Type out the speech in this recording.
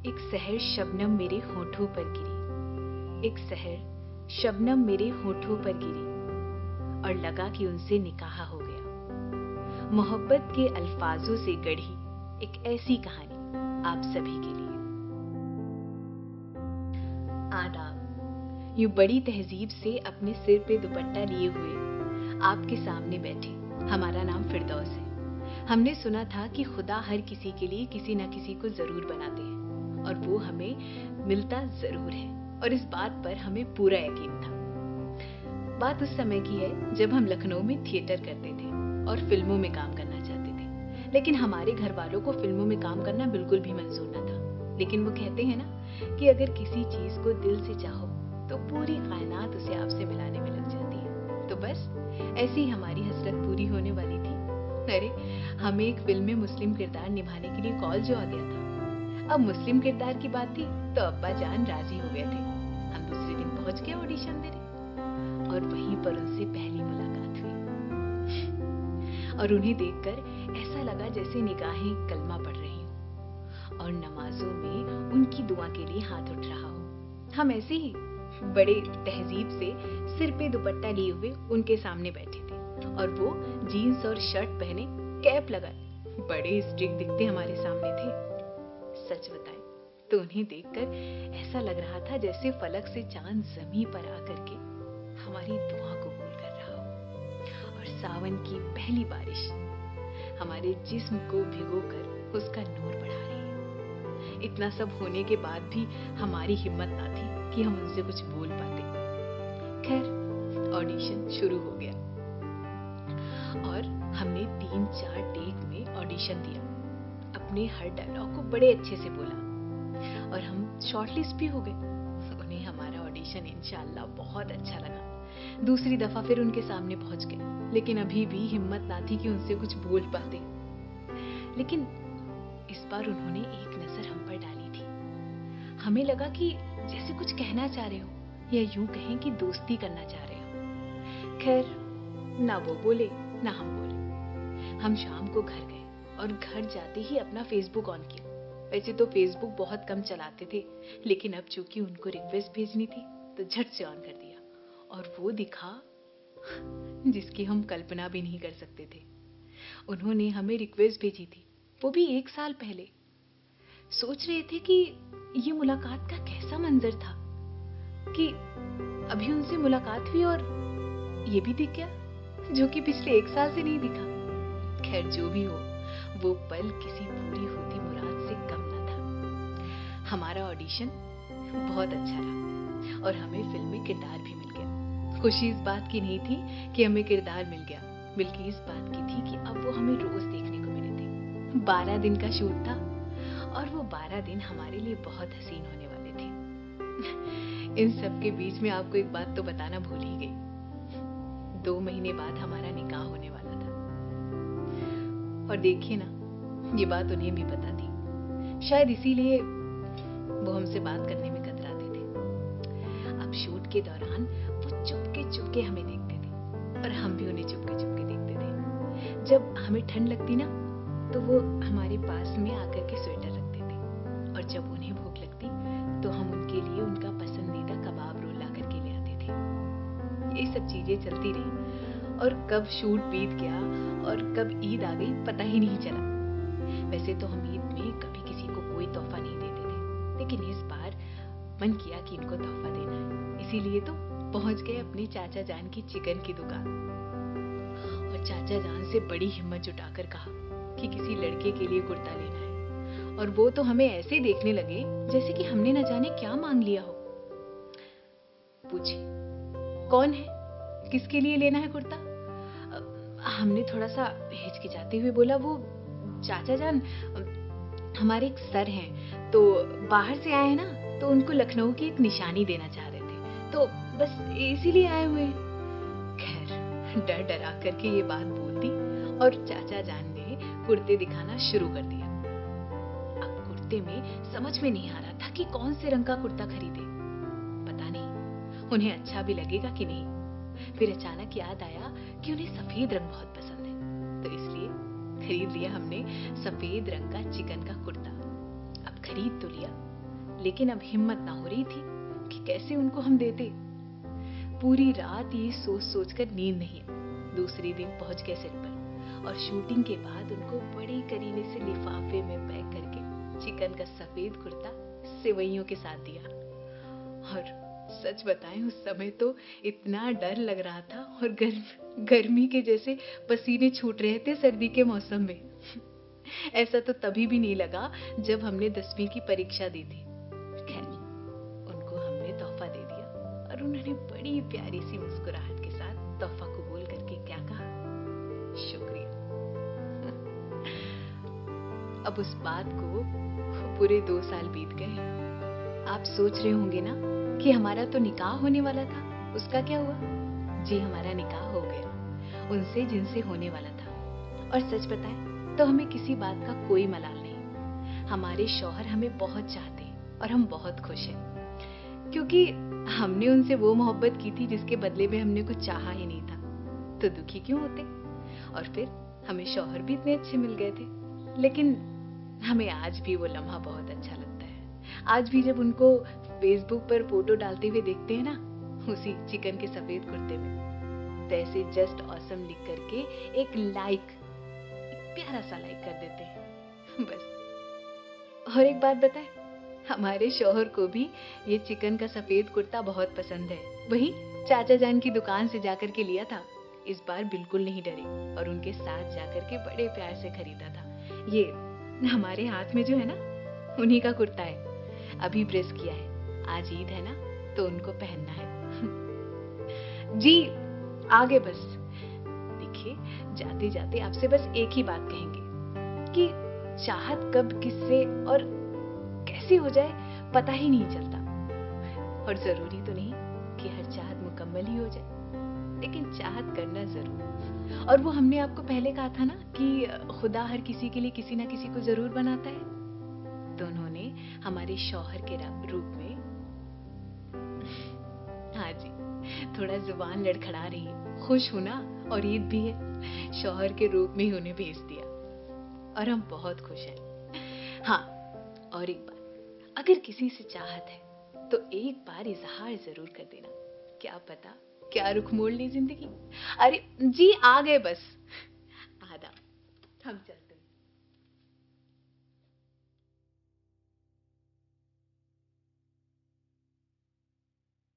एक सहर शबनम मेरे होठों पर गिरी, एक सहर शबनम मेरे होठों पर गिरी, और लगा कि उनसे निकाह हो गया। मोहब्बत के अल्फाजों से गढ़ी एक ऐसी कहानी आप सभी के लिए। आदाब। यूं बड़ी तहजीब से अपने सिर पे दुपट्टा लिए हुए आपके सामने बैठे हमारा नाम फिरदौस है। हमने सुना था कि खुदा हर किसी के लिए किसी न किसी को जरूर बनाते हैं और वो हमें मिलता जरूर है, और इस बात पर हमें पूरा यकीन था। बात उस समय की है जब हम लखनऊ में थिएटर करते थे और फिल्मों में काम करना चाहते थे, लेकिन हमारे घर वालों को फिल्मों में काम करना बिल्कुल भी मंजूर न था। लेकिन वो कहते हैं ना कि अगर किसी चीज को दिल से चाहो तो पूरी कायनात उसे आपसे मिलाने में लग जाती है। तो बस ऐसी हमारी हसरत पूरी होने वाली थी। अरे, हमें एक फिल्म में मुस्लिम किरदार निभाने के लिए कॉल जो आ गया था। अब मुस्लिम किरदार की बात थी तो अब्बा जान राजी हो गए थे। हम दूसरे दिन पहुंच गए ऑडिशन देने और वहीं पर उनसे पहली मुलाकात हुई और उन्हें देखकर ऐसा लगा जैसे निगाहें कलमा पढ़ रही हूँ और नमाजों में उनकी दुआ के लिए हाथ उठ रहा हो। हम ऐसे ही बड़े तहजीब से सिर पे दुपट्टा लिए हुए उनके सामने बैठे थे और वो जीन्स और शर्ट पहने कैप लगाए बड़े स्ट्रिक्ट दिखते हमारे सामने थे। सच बताएं तो उन्हें देखकर ऐसा लग रहा था जैसे फलक से चांद जमीन पर आकर के हमारी दुआ कबूल कर रहा हो और सावन की पहली बारिश हमारे जिस्म को भिगोकर उसका नूर बढ़ा रही है। इतना सब होने के बाद भी हमारी हिम्मत ना थी कि हम उनसे कुछ बोल पाते। खैर, ऑडिशन शुरू हो गया और हमने 3-4 टेक में ऑडिशन दिया। अपने हर डायलॉग को बड़े अच्छे से बोला और हम शॉर्टलिस्ट भी हो गए। उन्हें हमारा ऑडिशन इंशाल्लाह बहुत अच्छा लगा। दूसरी दफा फिर उनके सामने पहुंच गए, लेकिन अभी भी हिम्मत ना थी कि उनसे कुछ बोल पाते। लेकिन इस बार उन्होंने एक नजर हम पर डाली थी। हमें लगा कि जैसे कुछ कहना चाह रहे हो या यूं कहें कि दोस्ती करना चाह रहे हो। खैर, ना वो बोले ना हम बोले। हम शाम को घर गए और घर जाते ही अपना फेसबुक ऑन किया। वैसे तो फेसबुक बहुत कम चलाते थे, लेकिन अब चूंकि उनको रिक्वेस्ट भेजनी थी तो झट से ऑन कर दिया और वो दिखा जिसकी हम कल्पना भी नहीं कर सकते थे। उन्होंने हमें रिक्वेस्ट भेजी थी, वो भी 1 साल पहले। सोच रहे थे कि ये मुलाकात का कैसा मंजर था कि अभी उनसे मुलाकात हुई और ये भी दिख गया जो कि पिछले 1 साल से नहीं दिखा। खैर, जो भी हो, वो पल किसी पूरी होती मुराद से कम न था। हमारा ऑडिशन बहुत अच्छा रहा और हमें फिल्म में किरदार भी मिल गया। खुशी इस बात की नहीं थी कि हमें किरदार मिल गया, बल्कि इस बात की थी कि अब वो हमें रोज देखने को मिले थे। 12 दिन का शूट था और वो 12 दिन हमारे लिए बहुत हसीन होने वाले थे। इन सब के बीच में आपको एक बात तो बताना भूल ही गई। 2 महीने बाद हमारा निकाह होने वाला था और देखिए ना, ये बात उन्हें भी पता थी। शायद इसीलिए वो हमसे बात करने में कतराते थे। अब शूट के दौरान वो चुपके चुपके हमें देखते थे और हम भी उन्हें चुपके चुपके देखते थे। जब हमें ठंड लगती ना तो वो हमारे पास में आकर के स्वेटर रखते थे और जब उन्हें भूख लगती तो हम उनके लिए उनका पसंदीदा कबाब रोल ला करके ले आते थे। ये सब चीजें चलती रही और कब शूट बीत गया और कब ईद आ गई पता ही नहीं चला। वैसे तो हम ईद में कभी किसी को कोई तोहफा नहीं देते थे, लेकिन इस बार मन किया कि इनको तोहफा देना है, इसीलिए तो पहुंच गए अपने चाचा जान की चिकन की दुकान और चाचा जान से बड़ी हिम्मत जुटाकर कहा कि किसी लड़के के लिए कुर्ता लेना है। और वो तो हमें ऐसे देखने लगे जैसे कि हमने न जाने क्या मांग लिया हो। पूछी, कौन है, किसके लिए लेना है कुर्ता? हमने थोड़ा सा हिचकिचाते हुए बोला, वो चाचा जान हमारे एक सर हैं, तो बाहर से आए हैं ना, तो उनको लखनऊ की एक निशानी देना चाह रहे थे, तो बस इसीलिए आए हुए हैं। खैर, डर डरा करके ये बात बोल दी और चाचा जान ने कुर्ते दिखाना शुरू कर दिया। अब कुर्ते में समझ में नहीं आ रहा था कि कौन से रंग का कुर्ता खरीदे। पता नहीं उन्हें अच्छा भी लगेगा कि नहीं। फिर अचानक याद आया कि उन्हें सफेद रंग बहुत पसंद है, तो इसलिए खरीद लिया हमने सफेद रंग का चिकन का कुर्ता। अब खरीद तो लिया, लेकिन अब हिम्मत ना हो रही थी कि कैसे उनको हम देते। पूरी रात ये सोच सोच कर नींद नहीं आई। दूसरे दिन पहुंच गए सेट पर और शूटिंग के बाद उनको बड़े करीने से लिफाफे में पैक करके चिकन का सफेद कुर्ता सेवइयों के साथ दिया। और सच बताएं, उस समय तो इतना डर लग रहा था और गर्मी के जैसे पसीने छूट रहे थे सर्दी के मौसम में। ऐसा तो तभी भी नहीं लगा जब हमने 10वीं की परीक्षा दी थी। खैर, उनको हमने तोहफा दे दिया और उन्होंने बड़ी प्यारी सी मुस्कुराहट के साथ तोहफा कबूल करके क्या कहा, शुक्रिया। अब उस बात को पूरे 2 साल बीत गए। आप सोच रहे होंगे ना कि हमारा तो निकाह होने वाला था, उसका क्या हुआ? जी, हमारा निकाह हो गया उनसे जिनसे होने वाला था। और सच बताएं तो हमें किसी बात का कोई मलाल नहीं। हमारे शौहर हमें बहुत चाहते हैं और हम बहुत खुश हैं, क्योंकि हमने उनसे वो मोहब्बत की थी जिसके बदले में हमने कुछ चाहा ही नहीं था। तो दुखी क्यों होते? और फिर हमें शौहर भी इतने अच्छे मिल गए थे। लेकिन हमें आज भी वो लम्हा बहुत अच्छा लगता है। आज भी जब उनको फेसबुक पर फोटो डालते हुए देखते हैं ना, उसी चिकन के सफेद कुर्ते में, तो ऐसे जस्ट ऑसम लिख करके एक प्यारा सा लाइक कर देते हैं बस। और एक बात बताएं, हमारे शौहर को भी ये चिकन का सफेद कुर्ता बहुत पसंद है। वही चाचा जान की दुकान से जाकर के लिया था। इस बार बिल्कुल नहीं डरे और उनके साथ जाकर के बड़े प्यार से खरीदा था। ये हमारे हाथ में जो है ना, उन्हीं का कुर्ता है। अभी प्रेस किया है। आज ईद है ना, तो उनको पहनना है। जी, आगे बस। देखिए, जाते जाते आपसे बस एक ही बात कहेंगे कि चाहत कब किससे और कैसे हो जाए पता ही नहीं चलता। और जरूरी तो नहीं कि हर चाहत मुकम्मल ही हो जाए, लेकिन चाहत करना जरूर। और वो हमने आपको पहले कहा था ना कि खुदा हर किसी के लिए किसी ना किसी को जरूर बनाता है। तो उन्होंने हमारे शौहर के रूप में, हाँ जी, थोड़ा जुबान लड़खड़ा रही है, खुश हूं ना, और ईद भी है, शौहर के रूप में ही उन्हें भेज दिया और हम बहुत खुश हैं। हाँ, और एक बात, अगर किसी से चाहत है तो एक बार इजहार जरूर कर देना। क्या पता क्या रुख मोड़ ली जिंदगी। अरे जी, आ गए बस। आदाब, हम चलते हैं।